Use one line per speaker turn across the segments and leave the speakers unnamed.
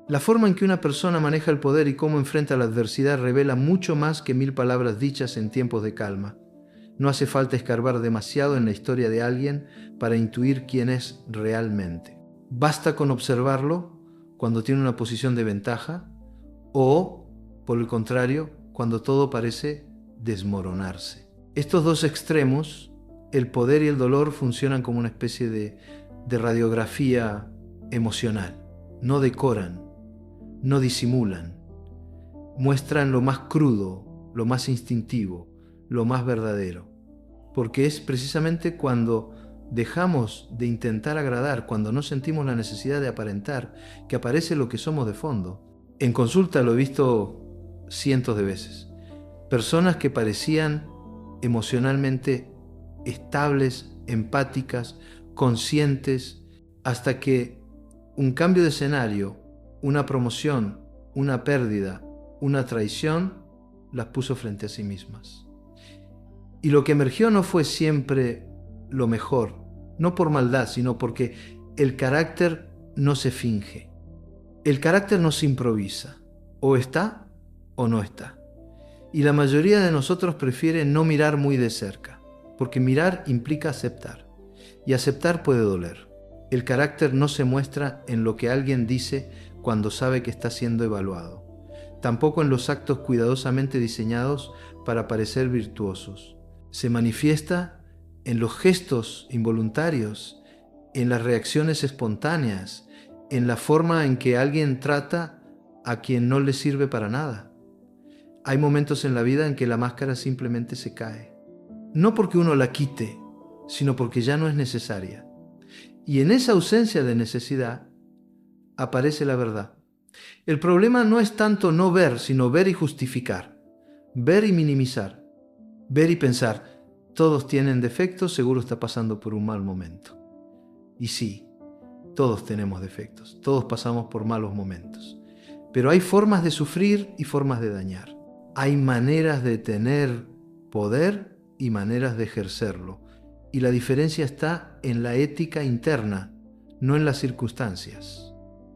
La forma en que una persona maneja el poder y cómo enfrenta la adversidad revela mucho más que 1000 palabras dichas en tiempos de calma. No hace falta escarbar demasiado en la historia de alguien para intuir quién es realmente. Basta con observarlo cuando tiene una posición de ventaja o, por el contrario, cuando todo parece desmoronarse. Estos dos extremos, el poder y el dolor, funcionan como una especie de radiografía emocional. No decoran, no disimulan, muestran lo más crudo, lo más instintivo, lo más verdadero. Porque es precisamente cuando dejamos de intentar agradar, cuando no sentimos la necesidad de aparentar, que aparece lo que somos de fondo. En consulta lo he visto cientos de veces. Personas que parecían emocionalmente estables, empáticas, conscientes, hasta que un cambio de escenario, una promoción, una pérdida, una traición, las puso frente a sí mismas. Y lo que emergió no fue siempre lo mejor, no por maldad, sino porque el carácter no se finge. El carácter no se improvisa, o está o no está. Y la mayoría de nosotros prefiere no mirar muy de cerca, porque mirar implica aceptar, y aceptar puede doler. El carácter no se muestra en lo que alguien dice cuando sabe que está siendo evaluado, tampoco en los actos cuidadosamente diseñados para parecer virtuosos. Se manifiesta en los gestos involuntarios, en las reacciones espontáneas, en la forma en que alguien trata a quien no le sirve para nada. Hay momentos en la vida en que la máscara simplemente se cae. No porque uno la quite, sino porque ya no es necesaria. Y en esa ausencia de necesidad aparece la verdad. El problema no es tanto no ver, sino ver y justificar, ver y minimizar, ver y pensar, todos tienen defectos, seguro está pasando por un mal momento. Y sí, todos tenemos defectos, todos pasamos por malos momentos. Pero hay formas de sufrir y formas de dañar. Hay maneras de tener poder y maneras de ejercerlo. Y la diferencia está en la ética interna, no en las circunstancias.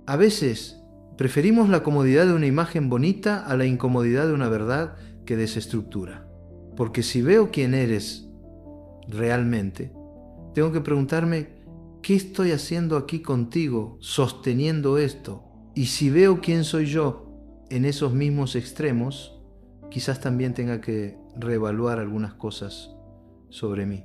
A veces preferimos la comodidad de una imagen bonita a la incomodidad de una verdad que desestructura. Porque si veo quién eres realmente, tengo que preguntarme, ¿qué estoy haciendo aquí contigo, sosteniendo esto? Y si veo quién soy yo en esos mismos extremos, quizás también tenga que reevaluar algunas cosas sobre mí.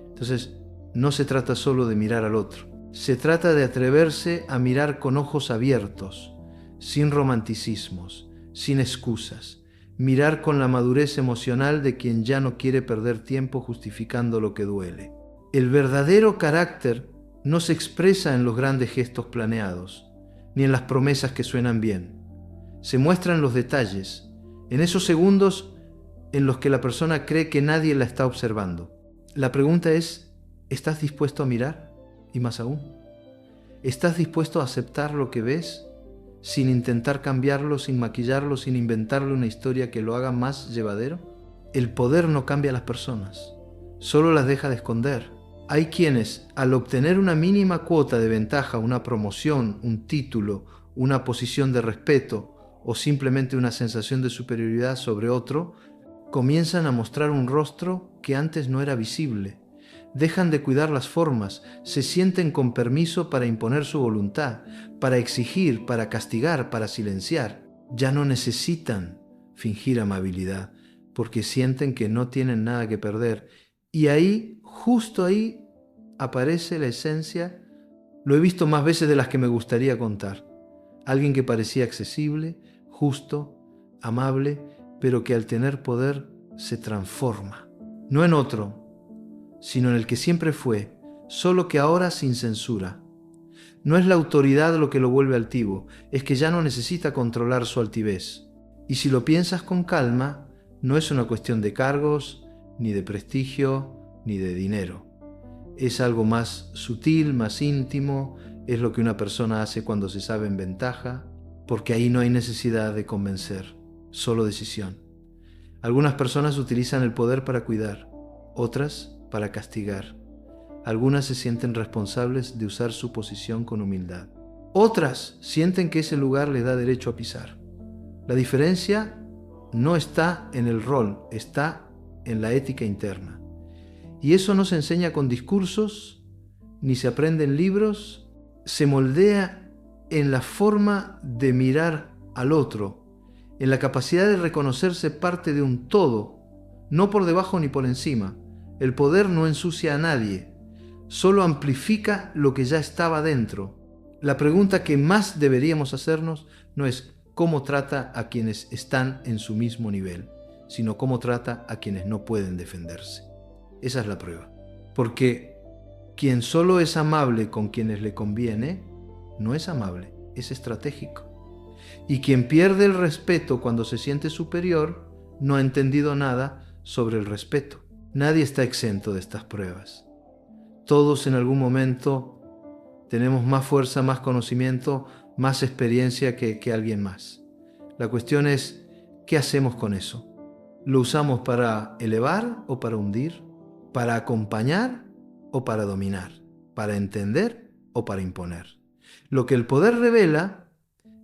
Entonces, no se trata solo de mirar al otro. Se trata de atreverse a mirar con ojos abiertos, sin romanticismos, sin excusas. Mirar con la madurez emocional de quien ya no quiere perder tiempo justificando lo que duele. El verdadero carácter no se expresa en los grandes gestos planeados, ni en las promesas que suenan bien. Se muestra en los detalles, en esos segundos en los que la persona cree que nadie la está observando. La pregunta es, ¿estás dispuesto a mirar? Y más aún, ¿estás dispuesto a aceptar lo que ves sin intentar cambiarlo, sin maquillarlo, sin inventarle una historia que lo haga más llevadero? El poder no cambia a las personas, solo las deja de esconder. Hay quienes, al obtener una mínima cuota de ventaja, una promoción, un título, una posición de respeto o simplemente una sensación de superioridad sobre otro, comienzan a mostrar un rostro que antes no era visible. Dejan de cuidar las formas, se sienten con permiso para imponer su voluntad, para exigir, para castigar, para silenciar. Ya no necesitan fingir amabilidad, porque sienten que no tienen nada que perder. Y ahí, justo ahí, aparece la esencia. Lo he visto más veces de las que me gustaría contar. Alguien que parecía accesible, justo, amable, pero que al tener poder se transforma. No en otro, sino en el que siempre fue, solo que ahora sin censura. No es la autoridad lo que lo vuelve altivo, es que ya no necesita controlar su altivez. Y si lo piensas con calma, no es una cuestión de cargos, ni de prestigio, ni de dinero. Es algo más sutil, más íntimo, es lo que una persona hace cuando se sabe en ventaja, porque ahí no hay necesidad de convencer, solo decisión. Algunas personas utilizan el poder para cuidar, otras para castigar. Algunas se sienten responsables de usar su posición con humildad. Otras sienten que ese lugar les da derecho a pisar. La diferencia no está en el rol, está en la ética interna. Y eso no se enseña con discursos, ni se aprende en libros, se moldea en la forma de mirar al otro, en la capacidad de reconocerse parte de un todo, no por debajo ni por encima. El poder no ensucia a nadie, solo amplifica lo que ya estaba dentro. La pregunta que más deberíamos hacernos no es cómo trata a quienes están en su mismo nivel, sino cómo trata a quienes no pueden defenderse. Esa es la prueba. Porque quien solo es amable con quienes le conviene, no es amable, es estratégico. Y quien pierde el respeto cuando se siente superior, no ha entendido nada sobre el respeto. Nadie está exento de estas pruebas. Todos en algún momento tenemos más fuerza, más conocimiento, más experiencia que alguien más. La cuestión es, ¿qué hacemos con eso? ¿Lo usamos para elevar o para hundir? ¿Para acompañar o para dominar? ¿Para entender o para imponer? Lo que el poder revela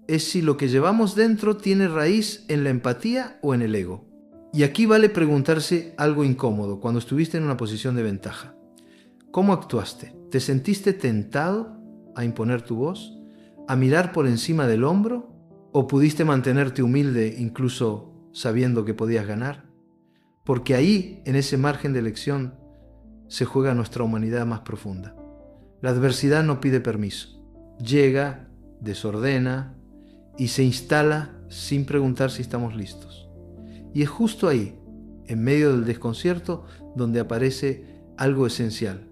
es si lo que llevamos dentro tiene raíz en la empatía o en el ego. Y aquí vale preguntarse algo incómodo cuando estuviste en una posición de ventaja. ¿Cómo actuaste? ¿Te sentiste tentado a imponer tu voz? ¿A mirar por encima del hombro? ¿O pudiste mantenerte humilde incluso sabiendo que podías ganar? Porque ahí, en ese margen de elección, se juega nuestra humanidad más profunda. La adversidad no pide permiso. Llega, desordena y se instala sin preguntar si estamos listos. Y es justo ahí, en medio del desconcierto, donde aparece algo esencial: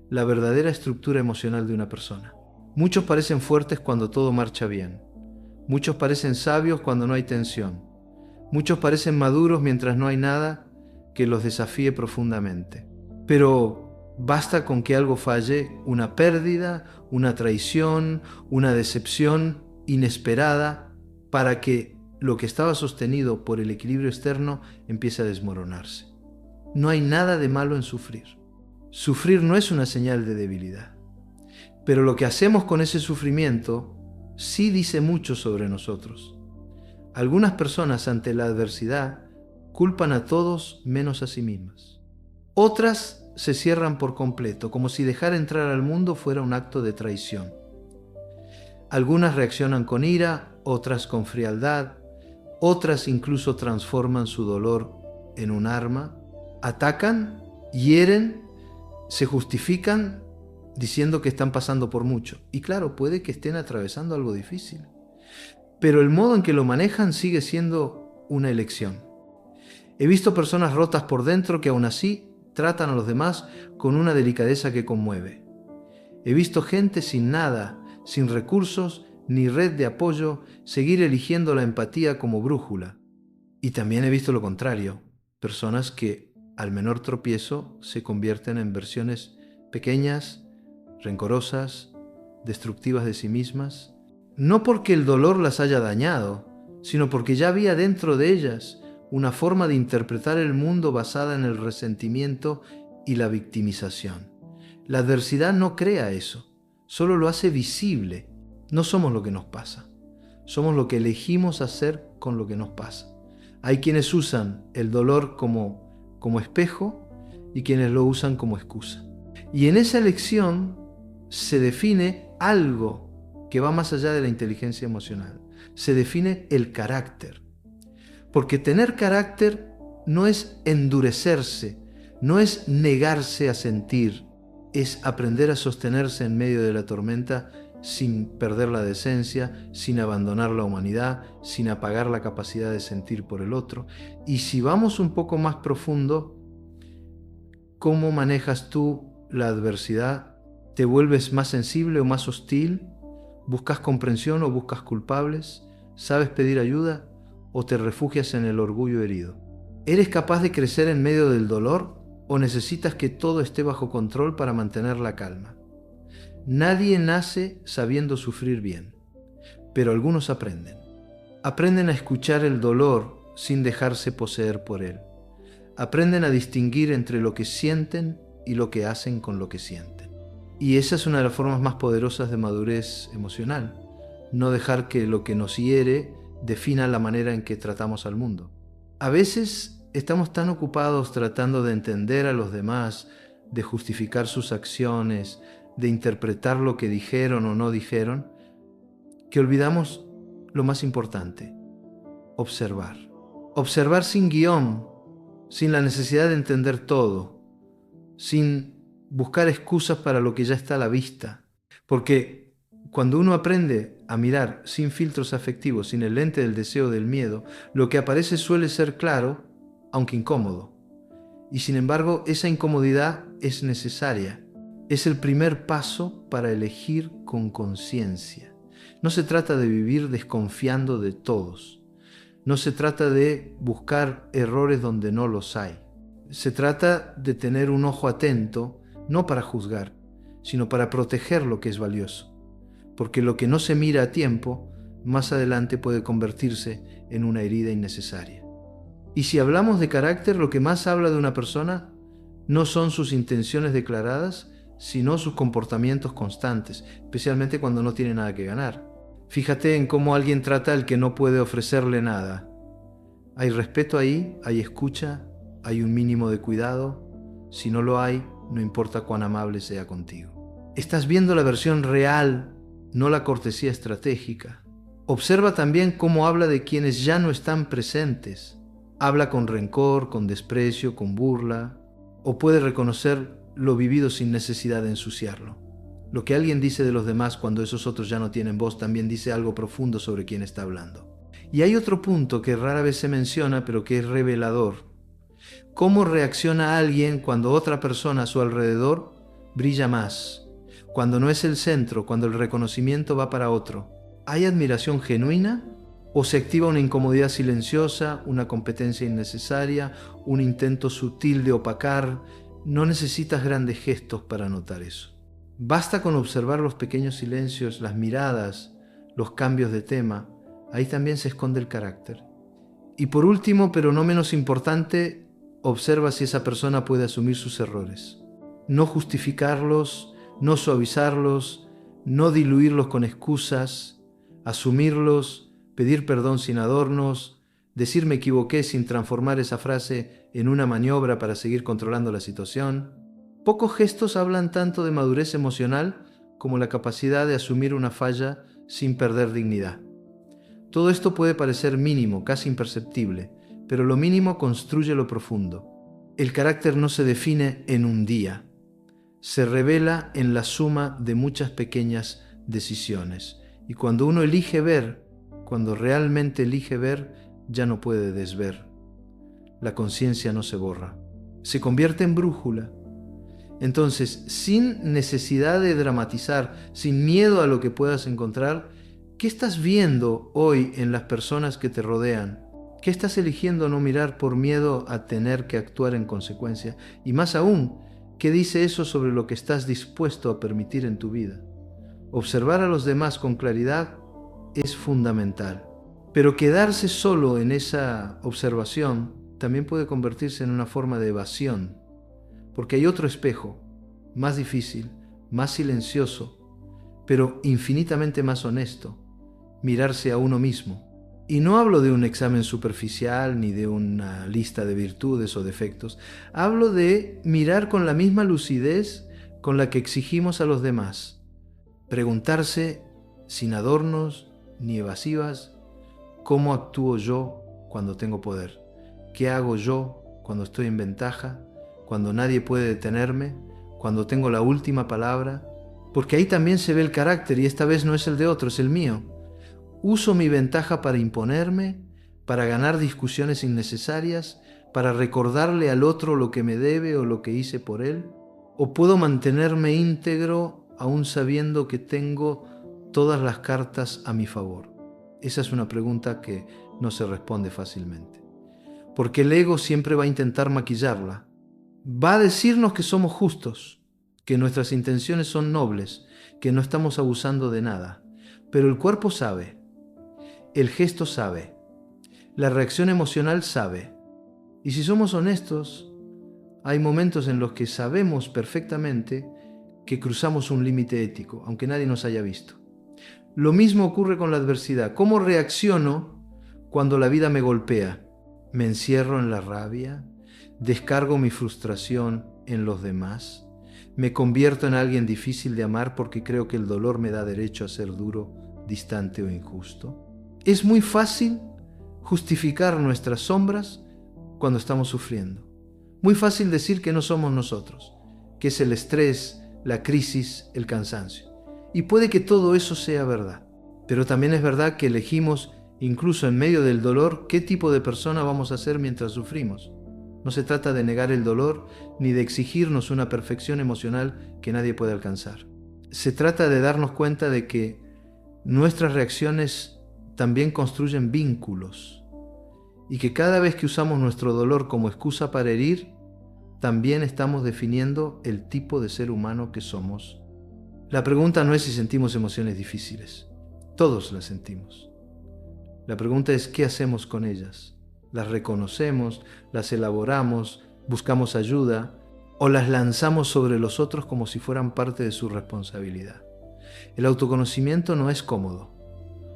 la verdadera estructura emocional de una persona. Muchos parecen fuertes cuando todo marcha bien. Muchos parecen sabios cuando no hay tensión. Muchos parecen maduros mientras no hay nada que los desafíe profundamente. Pero basta con que algo falle, una pérdida, una traición, una decepción inesperada, para que lo que estaba sostenido por el equilibrio externo empiece a desmoronarse. No hay nada de malo en sufrir. Sufrir no es una señal de debilidad. Pero lo que hacemos con ese sufrimiento sí dice mucho sobre nosotros. Algunas personas ante la adversidad culpan a todos menos a sí mismas. Otras se cierran por completo, como si dejar entrar al mundo fuera un acto de traición. Algunas reaccionan con ira, otras con frialdad, otras incluso transforman su dolor en un arma, atacan, hieren, se justifican diciendo que están pasando por mucho. Y claro, puede que estén atravesando algo difícil, pero el modo en que lo manejan sigue siendo una elección. He visto personas rotas por dentro que aún así tratan a los demás con una delicadeza que conmueve. He visto gente sin nada, sin recursos ni red de apoyo, seguir eligiendo la empatía como brújula. Y también he visto lo contrario, personas que al menor tropiezo se convierten en versiones pequeñas, rencorosas, destructivas de sí mismas, no porque el dolor las haya dañado, sino porque ya había dentro de ellas una forma de interpretar el mundo basada en el resentimiento y la victimización. La adversidad no crea eso, solo lo hace visible. No somos lo que nos pasa, somos lo que elegimos hacer con lo que nos pasa. Hay quienes usan el dolor como espejo y quienes lo usan como excusa. Y en esa elección se define algo que va más allá de la inteligencia emocional. Se define el carácter. Porque tener carácter no es endurecerse, no es negarse a sentir, es aprender a sostenerse en medio de la tormenta sin perder la decencia, sin abandonar la humanidad, sin apagar la capacidad de sentir por el otro. Y si vamos un poco más profundo, ¿cómo manejas tú la adversidad? ¿Te vuelves más sensible o más hostil? ¿Buscas comprensión o buscas culpables? ¿Sabes pedir ayuda o te refugias en el orgullo herido? ¿Eres capaz de crecer en medio del dolor o necesitas que todo esté bajo control para mantener la calma? Nadie nace sabiendo sufrir bien, pero algunos aprenden. Aprenden a escuchar el dolor sin dejarse poseer por él. Aprenden a distinguir entre lo que sienten y lo que hacen con lo que sienten. Y esa es una de las formas más poderosas de madurez emocional. No dejar que lo que nos hiere defina la manera en que tratamos al mundo. A veces estamos tan ocupados tratando de entender a los demás, de justificar sus acciones, de interpretar lo que dijeron o no dijeron, que olvidamos lo más importante: observar. Observar sin guión, sin la necesidad de entender todo, sin buscar excusas para lo que ya está a la vista. Porque cuando uno aprende a mirar sin filtros afectivos, sin el lente del deseo o del miedo, lo que aparece suele ser claro, aunque incómodo. Y sin embargo, esa incomodidad es necesaria. Es el primer paso para elegir con conciencia. No se trata de vivir desconfiando de todos. No se trata de buscar errores donde no los hay. Se trata de tener un ojo atento, no para juzgar, sino para proteger lo que es valioso. Porque lo que no se mira a tiempo, más adelante puede convertirse en una herida innecesaria. Y si hablamos de carácter, lo que más habla de una persona no son sus intenciones declaradas, sino sus comportamientos constantes, especialmente cuando no tiene nada que ganar. Fíjate en cómo alguien trata al que no puede ofrecerle nada. Hay respeto ahí, hay escucha, hay un mínimo de cuidado. Si no lo hay, no importa cuán amable sea contigo. Estás viendo la versión real, no la cortesía estratégica. Observa también cómo habla de quienes ya no están presentes. Habla con rencor, con desprecio, con burla, o puede reconocer lo vivido sin necesidad de ensuciarlo. Lo que alguien dice de los demás cuando esos otros ya no tienen voz también dice algo profundo sobre quién está hablando. Y hay otro punto que rara vez se menciona, pero que es revelador. ¿Cómo reacciona alguien cuando otra persona a su alrededor brilla más? Cuando no es el centro, cuando el reconocimiento va para otro. ¿Hay admiración genuina? ¿O se activa una incomodidad silenciosa, una competencia innecesaria, un intento sutil de opacar? No necesitas grandes gestos para notar eso. Basta con observar los pequeños silencios, las miradas, los cambios de tema. Ahí también se esconde el carácter. Y por último, pero no menos importante, observa si esa persona puede asumir sus errores. No justificarlos, no suavizarlos, no diluirlos con excusas, asumirlos, pedir perdón sin adornos, decir me equivoqué sin transformar esa frase en una maniobra para seguir controlando la situación. Pocos gestos hablan tanto de madurez emocional como la capacidad de asumir una falla sin perder dignidad. Todo esto puede parecer mínimo, casi imperceptible, pero lo mínimo construye lo profundo. El carácter no se define en un día, se revela en la suma de muchas pequeñas decisiones. Y cuando uno elige ver, cuando realmente elige ver, ya no puede desver. La conciencia no se borra, se convierte en brújula. Entonces, sin necesidad de dramatizar, sin miedo a lo que puedas encontrar, ¿qué estás viendo hoy en las personas que te rodean? ¿Qué estás eligiendo no mirar por miedo a tener que actuar en consecuencia? Y más aún, ¿qué dice eso sobre lo que estás dispuesto a permitir en tu vida? Observar a los demás con claridad es fundamental. Pero quedarse solo en esa observación también puede convertirse en una forma de evasión. Porque hay otro espejo, más difícil, más silencioso, pero infinitamente más honesto: mirarse a uno mismo. Y no hablo de un examen superficial ni de una lista de virtudes o defectos. Hablo de mirar con la misma lucidez con la que exigimos a los demás. Preguntarse, sin adornos ni evasivas, ¿cómo actúo yo cuando tengo poder? ¿Qué hago yo cuando estoy en ventaja? Cuando nadie puede detenerme, cuando tengo la última palabra, porque ahí también se ve el carácter y esta vez no es el de otro, es el mío. Uso mi ventaja para imponerme, para ganar discusiones innecesarias, para recordarle al otro lo que me debe o lo que hice por él, o puedo mantenerme íntegro aún sabiendo que tengo todas las cartas a mi favor. Esa es una pregunta que no se responde fácilmente, porque el ego siempre va a intentar maquillarla. Va a decirnos que somos justos, que nuestras intenciones son nobles, que no estamos abusando de nada. Pero el cuerpo sabe, el gesto sabe, la reacción emocional sabe. Y si somos honestos, hay momentos en los que sabemos perfectamente que cruzamos un límite ético, aunque nadie nos haya visto. Lo mismo ocurre con la adversidad. ¿Cómo reacciono cuando la vida me golpea? ¿Me encierro en la rabia? ¿Descargo mi frustración en los demás? ¿Me convierto en alguien difícil de amar porque creo que el dolor me da derecho a ser duro, distante o injusto? Es muy fácil justificar nuestras sombras cuando estamos sufriendo. Muy fácil decir que no somos nosotros, que es el estrés, la crisis, el cansancio. Y puede que todo eso sea verdad, pero también es verdad que elegimos, incluso en medio del dolor, qué tipo de persona vamos a ser mientras sufrimos. No se trata de negar el dolor ni de exigirnos una perfección emocional que nadie puede alcanzar. Se trata de darnos cuenta de que nuestras reacciones también construyen vínculos y que cada vez que usamos nuestro dolor como excusa para herir, también estamos definiendo el tipo de ser humano que somos. La pregunta no es si sentimos emociones difíciles. Todos las sentimos. La pregunta es ¿qué hacemos con ellas? ¿Las reconocemos, las elaboramos, buscamos ayuda o las lanzamos sobre los otros como si fueran parte de su responsabilidad? El autoconocimiento no es cómodo.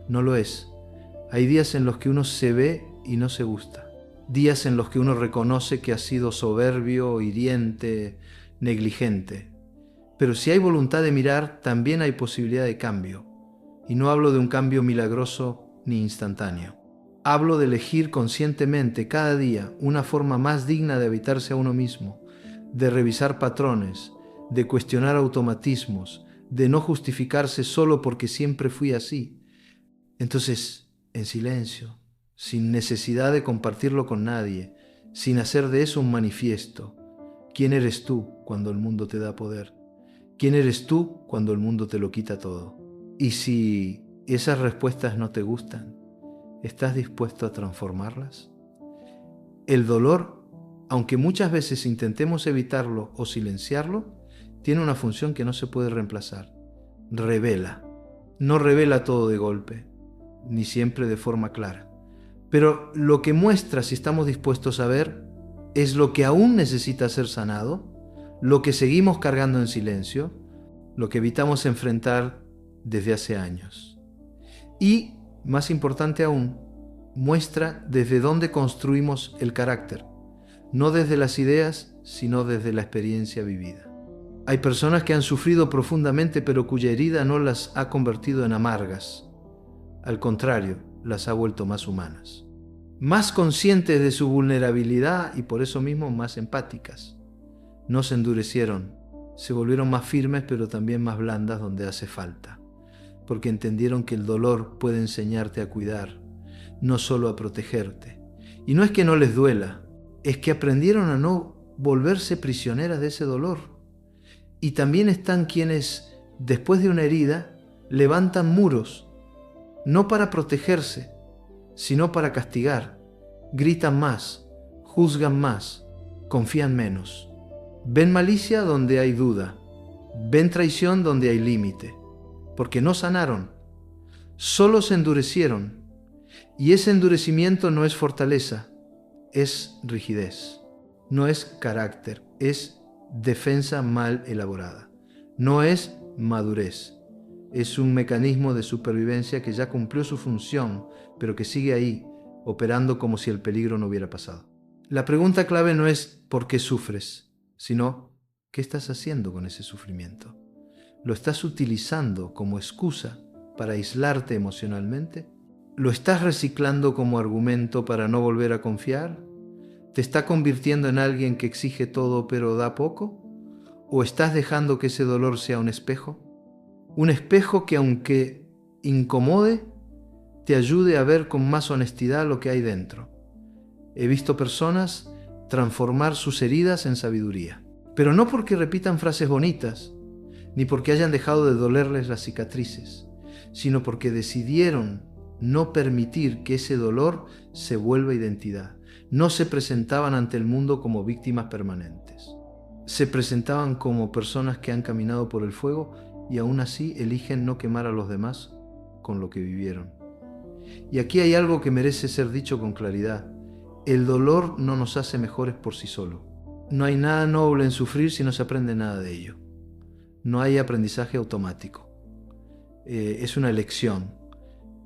No lo es. Hay días en los que uno se ve y no se gusta. Días en los que uno reconoce que ha sido soberbio, hiriente, negligente. Pero si hay voluntad de mirar, también hay posibilidad de cambio. Y no hablo de un cambio milagroso ni instantáneo. Hablo de elegir conscientemente cada día una forma más digna de habitarse a uno mismo, de revisar patrones, de cuestionar automatismos, de no justificarse solo porque siempre fui así. Entonces, en silencio, sin necesidad de compartirlo con nadie, sin hacer de eso un manifiesto. ¿Quién eres tú cuando el mundo te da poder? ¿Quién eres tú cuando el mundo te lo quita todo? Y si esas respuestas no te gustan, ¿estás dispuesto a transformarlas? El dolor, aunque muchas veces intentemos evitarlo o silenciarlo, tiene una función que no se puede reemplazar. Revela. No revela todo de golpe, ni siempre de forma clara. Pero lo que muestra, si estamos dispuestos a ver, es lo que aún necesita ser sanado, lo que seguimos cargando en silencio, lo que evitamos enfrentar desde hace años. Y, más importante aún, muestra desde dónde construimos el carácter, no desde las ideas, sino desde la experiencia vivida. Hay personas que han sufrido profundamente, pero cuya herida no las ha convertido en amargas. Al contrario, las ha vuelto más humanas, más conscientes de su vulnerabilidad y por eso mismo más empáticas. No se endurecieron, se volvieron más firmes pero también más blandas donde hace falta, porque entendieron que el dolor puede enseñarte a cuidar, no solo a protegerte. Y no es que no les duela, es que aprendieron a no volverse prisioneras de ese dolor. Y también están quienes, después de una herida, levantan muros, no para protegerse, sino para castigar. Gritan más, juzgan más, confían menos. Ven malicia donde hay duda, ven traición donde hay límite, porque no sanaron, solo se endurecieron. Y ese endurecimiento no es fortaleza, es rigidez, no es carácter, es defensa mal elaborada, no es madurez. Es un mecanismo de supervivencia que ya cumplió su función, pero que sigue ahí, operando como si el peligro no hubiera pasado. La pregunta clave no es ¿por qué sufres?, sino ¿qué estás haciendo con ese sufrimiento? ¿Lo estás utilizando como excusa para aislarte emocionalmente? ¿Lo estás reciclando como argumento para no volver a confiar? ¿Te está convirtiendo en alguien que exige todo pero da poco? ¿O estás dejando que ese dolor sea un espejo? Un espejo que, aunque incomode, te ayude a ver con más honestidad lo que hay dentro. He visto personas transformar sus heridas en sabiduría, pero no porque repitan frases bonitas, ni porque hayan dejado de dolerles las cicatrices, sino porque decidieron no permitir que ese dolor se vuelva identidad. No se presentaban ante el mundo como víctimas permanentes. Se presentaban como personas que han caminado por el fuego y aún así eligen no quemar a los demás con lo que vivieron. Y aquí hay algo que merece ser dicho con claridad. El dolor no nos hace mejores por sí solo. No hay nada noble en sufrir si no se aprende nada de ello. no hay aprendizaje automático. Es una elección.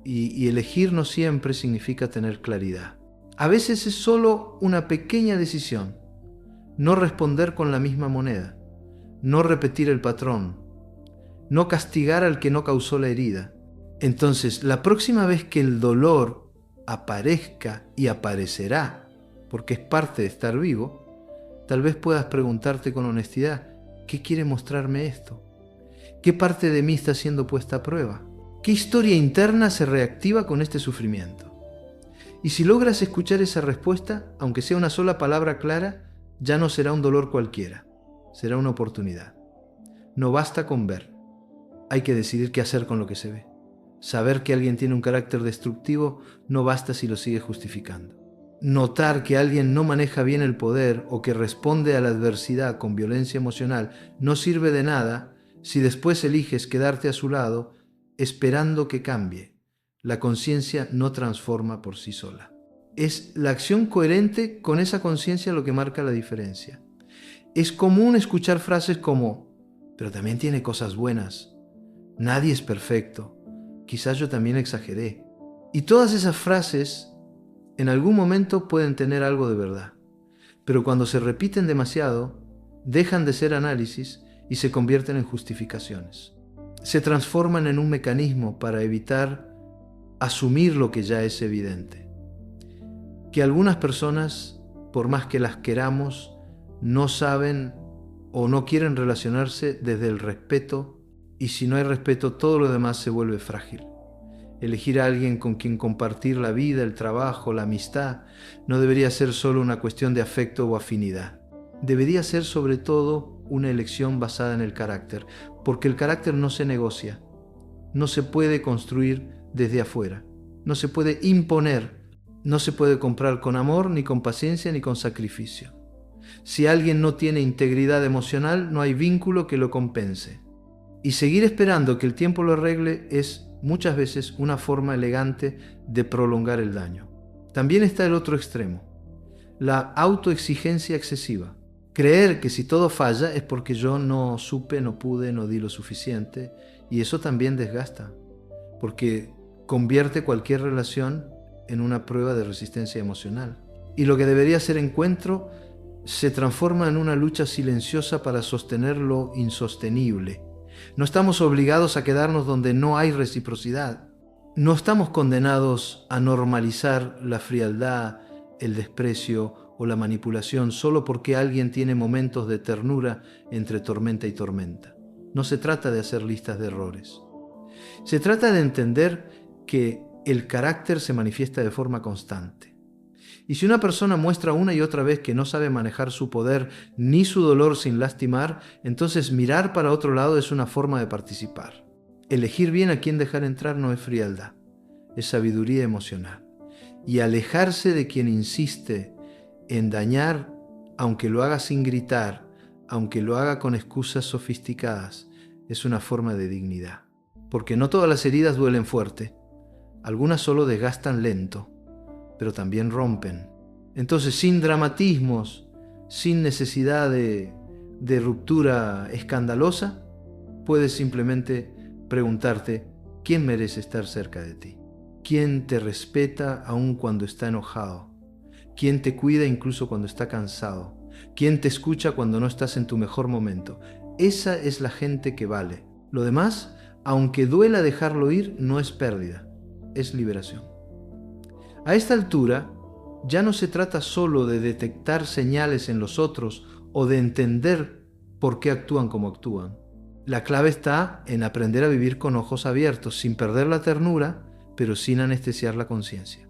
Y elegir no siempre significa tener claridad. A veces es solo una pequeña decisión. No responder con la misma moneda. No repetir el patrón. No castigar al que no causó la herida. Entonces, la próxima vez que el dolor aparezca, y aparecerá, porque es parte de estar vivo, tal vez puedas preguntarte con honestidad, ¿qué quiere mostrarme esto? ¿Qué parte de mí está siendo puesta a prueba? ¿Qué historia interna se reactiva con este sufrimiento? Y si logras escuchar esa respuesta, aunque sea una sola palabra clara, ya no será un dolor cualquiera, será una oportunidad. No basta con ver, hay que decidir qué hacer con lo que se ve. Saber que alguien tiene un carácter destructivo no basta si lo sigue justificando. Notar que alguien no maneja bien el poder o que responde a la adversidad con violencia emocional no sirve de nada si después eliges quedarte a su lado esperando que cambie. La conciencia no transforma por sí sola. Es la acción coherente con esa conciencia lo que marca la diferencia. Es común escuchar frases como, pero también tiene cosas buenas. Nadie es perfecto. Quizás yo también exageré. Y todas esas frases en algún momento pueden tener algo de verdad. Pero cuando se repiten demasiado, dejan de ser análisis y se convierten en justificaciones. Se transforman en un mecanismo para evitar asumir lo que ya es evidente. Que algunas personas, por más que las queramos, no saben o no quieren relacionarse desde el respeto, y si no hay respeto, todo lo demás se vuelve frágil. Elegir a alguien con quien compartir la vida, el trabajo, la amistad, no debería ser solo una cuestión de afecto o afinidad. Debería ser sobre todo una elección basada en el carácter, porque el carácter no se negocia, no se puede construir desde afuera, no se puede imponer, no se puede comprar con amor, ni con paciencia, ni con sacrificio. Si alguien no tiene integridad emocional, no hay vínculo que lo compense. Y seguir esperando que el tiempo lo arregle es muchas veces una forma elegante de prolongar el daño. También está el otro extremo, la autoexigencia excesiva. Creer que si todo falla es porque yo no supe, no pude, no di lo suficiente, y eso también desgasta, porque convierte cualquier relación en una prueba de resistencia emocional. Y lo que debería ser encuentro se transforma en una lucha silenciosa para sostener lo insostenible. No estamos obligados a quedarnos donde no hay reciprocidad. No estamos condenados a normalizar la frialdad, el desprecio o la manipulación solo porque alguien tiene momentos de ternura entre tormenta y tormenta. No se trata de hacer listas de errores. Se trata de entender que el carácter se manifiesta de forma constante. Y si una persona muestra una y otra vez que no sabe manejar su poder ni su dolor sin lastimar, entonces mirar para otro lado es una forma de participar. Elegir bien a quién dejar entrar no es frialdad, es sabiduría emocional. Y alejarse de quien insiste en dañar, aunque lo haga sin gritar, aunque lo haga con excusas sofisticadas, es una forma de dignidad. Porque no todas las heridas duelen fuerte, algunas solo desgastan lento, pero también rompen. Entonces, sin dramatismos, sin necesidad de ruptura escandalosa, puedes simplemente preguntarte, ¿quién merece estar cerca de ti? ¿Quién te respeta aun cuando está enojado? ¿Quién te cuida incluso cuando está cansado? ¿Quién te escucha cuando no estás en tu mejor momento? Esa es la gente que vale. Lo demás, aunque duela dejarlo ir, no es pérdida, es liberación. A esta altura, ya no se trata solo de detectar señales en los otros o de entender por qué actúan como actúan. La clave está en aprender a vivir con ojos abiertos, sin perder la ternura, pero sin anestesiar la conciencia.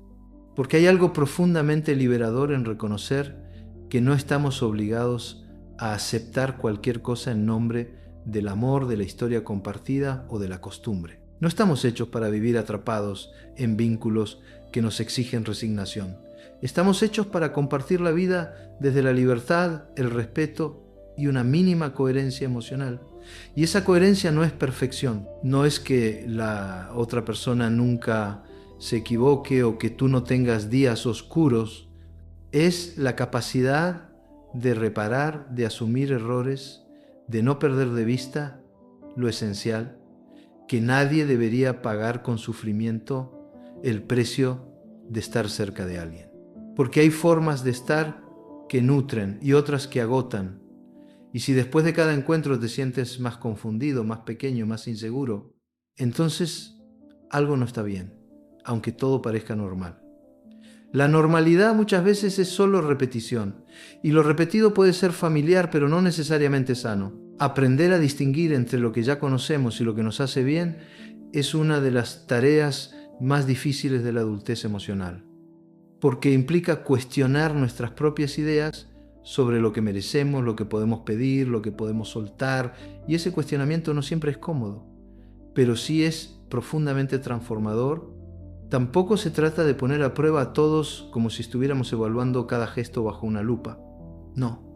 Porque hay algo profundamente liberador en reconocer que no estamos obligados a aceptar cualquier cosa en nombre del amor, de la historia compartida o de la costumbre. No estamos hechos para vivir atrapados en vínculos que nos exigen resignación. Estamos hechos para compartir la vida desde la libertad, el respeto y una mínima coherencia emocional. Y esa coherencia no es perfección, no es que la otra persona nunca se equivoque o que tú no tengas días oscuros, es la capacidad de reparar, de asumir errores, de no perder de vista lo esencial, que nadie debería pagar con sufrimiento el precio de estar cerca de alguien. Porque hay formas de estar que nutren y otras que agotan. Y si después de cada encuentro te sientes más confundido, más pequeño, más inseguro, entonces algo no está bien, aunque todo parezca normal. La normalidad muchas veces es solo repetición, y lo repetido puede ser familiar, pero no necesariamente sano. Aprender a distinguir entre lo que ya conocemos y lo que nos hace bien es una de las tareas más difíciles de la adultez emocional, porque implica cuestionar nuestras propias ideas sobre lo que merecemos, lo que podemos pedir, lo que podemos soltar, y ese cuestionamiento no siempre es cómodo, pero sí es profundamente transformador. Tampoco se trata de poner a prueba a todos como si estuviéramos evaluando cada gesto bajo una lupa. No.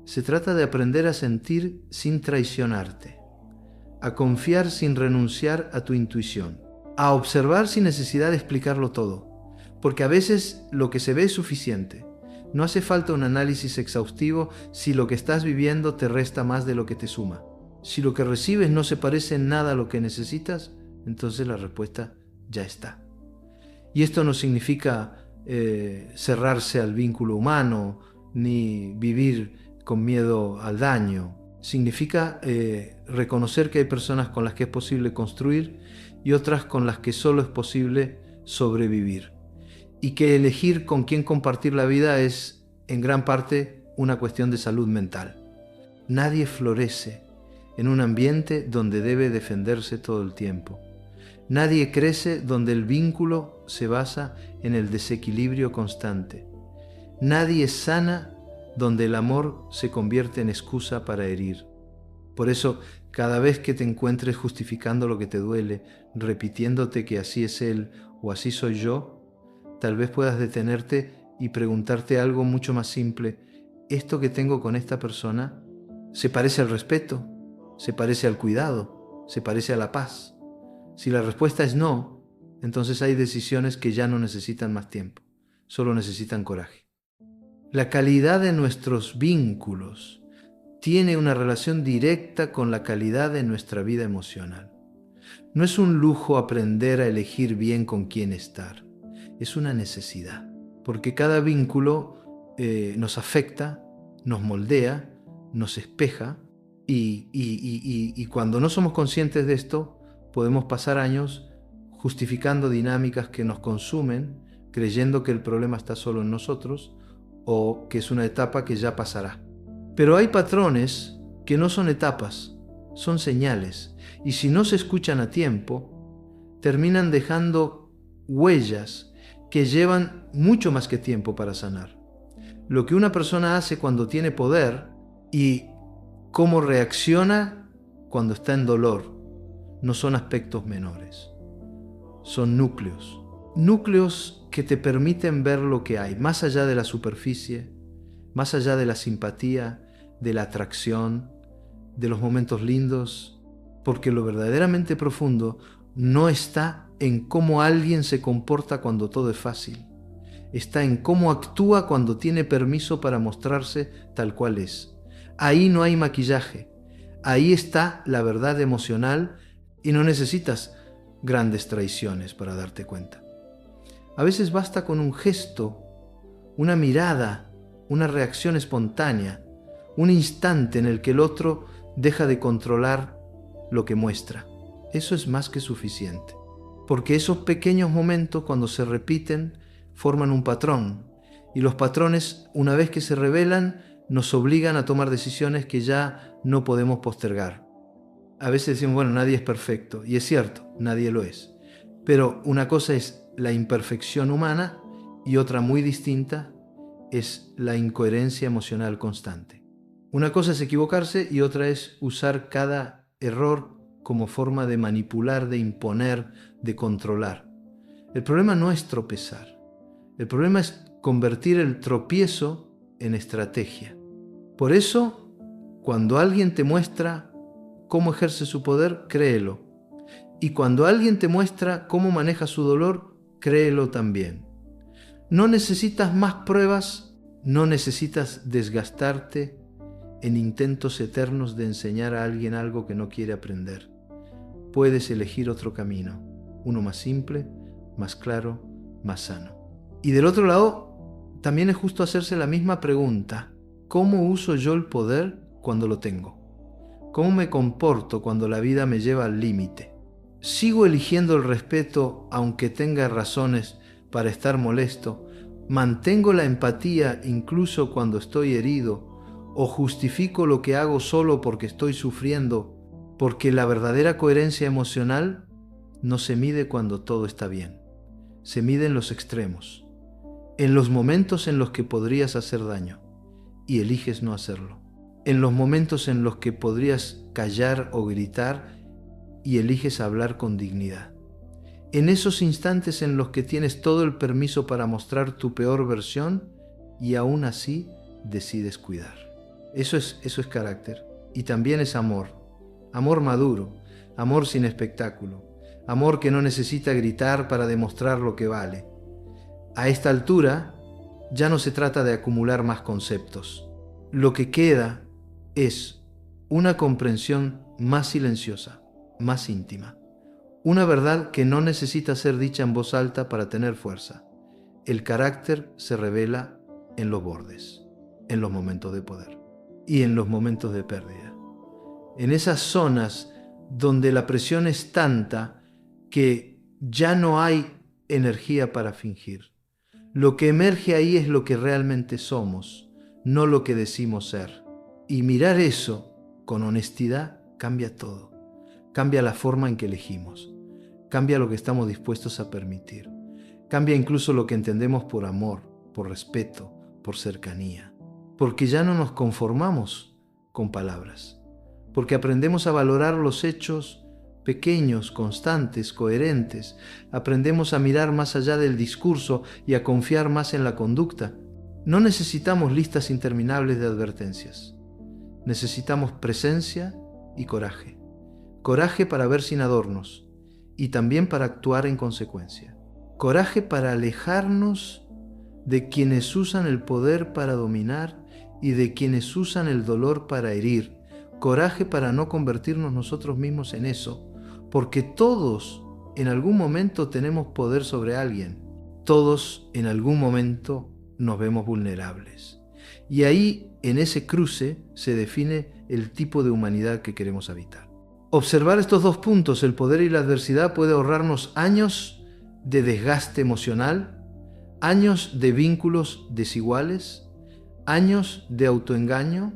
Se trata de aprender a sentir sin traicionarte, a confiar sin renunciar a tu intuición, a observar sin necesidad de explicarlo todo, porque a veces lo que se ve es suficiente. No hace falta un análisis exhaustivo si lo que estás viviendo te resta más de lo que te suma. Si lo que recibes no se parece en nada a lo que necesitas, entonces la respuesta ya está. Y esto no significa cerrarse al vínculo humano, ni vivir con miedo al daño. Significa reconocer que hay personas con las que es posible construir y otras con las que solo es posible sobrevivir. Y que elegir con quién compartir la vida es, en gran parte, una cuestión de salud mental. Nadie florece en un ambiente donde debe defenderse todo el tiempo. Nadie crece donde el vínculo se basa en el desequilibrio constante. Nadie sana donde el amor se convierte en excusa para herir. Por eso, cada vez que te encuentres justificando lo que te duele, repitiéndote que así es él o así soy yo, tal vez puedas detenerte y preguntarte algo mucho más simple. ¿Esto que tengo con esta persona se parece al respeto? ¿Se parece al cuidado? ¿Se parece a la paz? Si la respuesta es no, entonces hay decisiones que ya no necesitan más tiempo, solo necesitan coraje. La calidad de nuestros vínculos tiene una relación directa con la calidad de nuestra vida emocional. No es un lujo aprender a elegir bien con quién estar, es una necesidad, porque cada vínculo nos afecta, nos moldea, nos espeja, y cuando no somos conscientes de esto, podemos pasar años justificando dinámicas que nos consumen, creyendo que el problema está solo en nosotros o que es una etapa que ya pasará. Pero hay patrones que no son etapas, son señales, y si no se escuchan a tiempo, terminan dejando huellas que llevan mucho más que tiempo para sanar. Lo que una persona hace cuando tiene poder y cómo reacciona cuando está en dolor no son aspectos menores, son núcleos. Núcleos que te permiten ver lo que hay, más allá de la superficie, más allá de la simpatía, de la atracción, de los momentos lindos, porque lo verdaderamente profundo no está en cómo alguien se comporta cuando todo es fácil, está en cómo actúa cuando tiene permiso para mostrarse tal cual es. Ahí no hay maquillaje, ahí está la verdad emocional y no necesitas grandes traiciones para darte cuenta. A veces basta con un gesto, una mirada, una reacción espontánea, un instante en el que el otro deja de controlar lo que muestra. Eso es más que suficiente, porque esos pequeños momentos, cuando se repiten, forman un patrón, y los patrones, una vez que se revelan, nos obligan a tomar decisiones que ya no podemos postergar. A veces decimos, bueno, nadie es perfecto, y es cierto, nadie lo es. Pero una cosa es la imperfección humana y otra muy distinta es la incoherencia emocional constante. Una cosa es equivocarse y otra es usar cada error como forma de manipular, de imponer, de controlar. El problema no es tropezar. El problema es convertir el tropiezo en estrategia. Por eso, cuando alguien te muestra cómo ejerce su poder, créelo. Y cuando alguien te muestra cómo maneja su dolor, créelo también. No necesitas más pruebas, no necesitas desgastarte, en intentos eternos de enseñar a alguien algo que no quiere aprender. Puedes elegir otro camino, uno más simple, más claro, más sano. Y del otro lado, también es justo hacerse la misma pregunta: ¿cómo uso yo el poder cuando lo tengo? ¿Cómo me comporto cuando la vida me lleva al límite? ¿Sigo eligiendo el respeto aunque tenga razones para estar molesto? ¿Mantengo la empatía incluso cuando estoy herido? ¿O justifico lo que hago solo porque estoy sufriendo? Porque la verdadera coherencia emocional no se mide cuando todo está bien. Se mide en los extremos, en los momentos en los que podrías hacer daño y eliges no hacerlo, en los momentos en los que podrías callar o gritar y eliges hablar con dignidad, en esos instantes en los que tienes todo el permiso para mostrar tu peor versión y aún así decides cuidar. Eso es carácter, y también es amor. Amor maduro, amor sin espectáculo, amor que no necesita gritar para demostrar lo que vale. A esta altura ya no se trata de acumular más conceptos. Lo que queda es una comprensión más silenciosa, más íntima. Una verdad que no necesita ser dicha en voz alta para tener fuerza. El carácter se revela en los bordes, en los momentos de poder y en los momentos de pérdida. En esas zonas donde la presión es tanta que ya no hay energía para fingir. Lo que emerge ahí es lo que realmente somos, no lo que decimos ser. Y mirar eso con honestidad cambia todo. Cambia la forma en que elegimos. Cambia lo que estamos dispuestos a permitir. Cambia incluso lo que entendemos por amor, por respeto, por cercanía. Porque ya no nos conformamos con palabras. Porque aprendemos a valorar los hechos pequeños, constantes, coherentes. Aprendemos a mirar más allá del discurso y a confiar más en la conducta. No necesitamos listas interminables de advertencias. Necesitamos presencia y coraje. Coraje para ver sin adornos y también para actuar en consecuencia. Coraje para alejarnos de quienes usan el poder para dominar y de quienes usan el dolor para herir. Coraje para no convertirnos nosotros mismos en eso, porque todos en algún momento tenemos poder sobre alguien. Todos en algún momento nos vemos vulnerables. Y ahí, en ese cruce, se define el tipo de humanidad que queremos habitar. Observar estos dos puntos, el poder y la adversidad, puede ahorrarnos años de desgaste emocional, años de vínculos desiguales, años de autoengaño.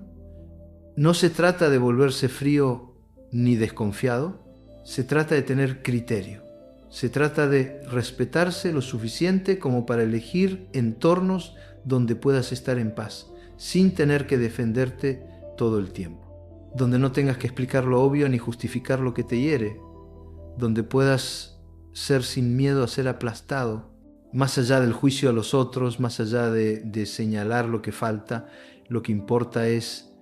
No se trata de volverse frío ni desconfiado, se trata de tener criterio. Se trata de respetarse lo suficiente como para elegir entornos donde puedas estar en paz, sin tener que defenderte todo el tiempo. Donde no tengas que explicar lo obvio ni justificar lo que te hiere. Donde puedas ser sin miedo a ser aplastado. Más allá del juicio a los otros, más allá de señalar lo que falta, lo que importa es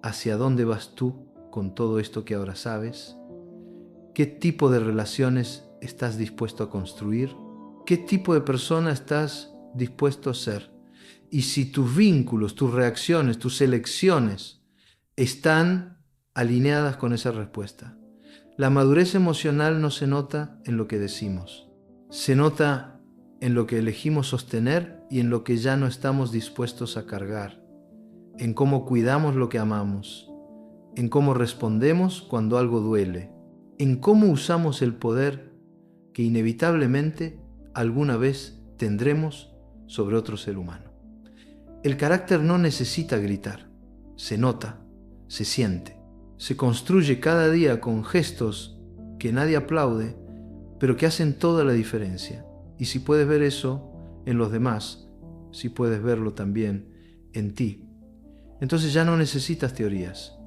hacia dónde vas tú con todo esto que ahora sabes. ¿Qué tipo de relaciones estás dispuesto a construir? ¿Qué tipo de persona estás dispuesto a ser? Y si tus vínculos, tus reacciones, tus elecciones están alineadas con esa respuesta. La madurez emocional no se nota en lo que decimos. Se nota en lo que elegimos sostener y en lo que ya no estamos dispuestos a cargar. En cómo cuidamos lo que amamos. En cómo respondemos cuando algo duele. En cómo usamos el poder que inevitablemente alguna vez tendremos sobre otro ser humano. El carácter no necesita gritar, se nota, se siente, se construye cada día con gestos que nadie aplaude, pero que hacen toda la diferencia. Y si puedes ver eso en los demás, si puedes verlo también en ti, entonces ya no necesitas teorías,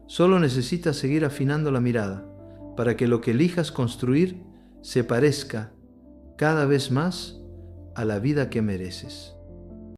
solo necesitas seguir afinando la mirada, para que lo que elijas construir se parezca cada vez más a la vida que mereces.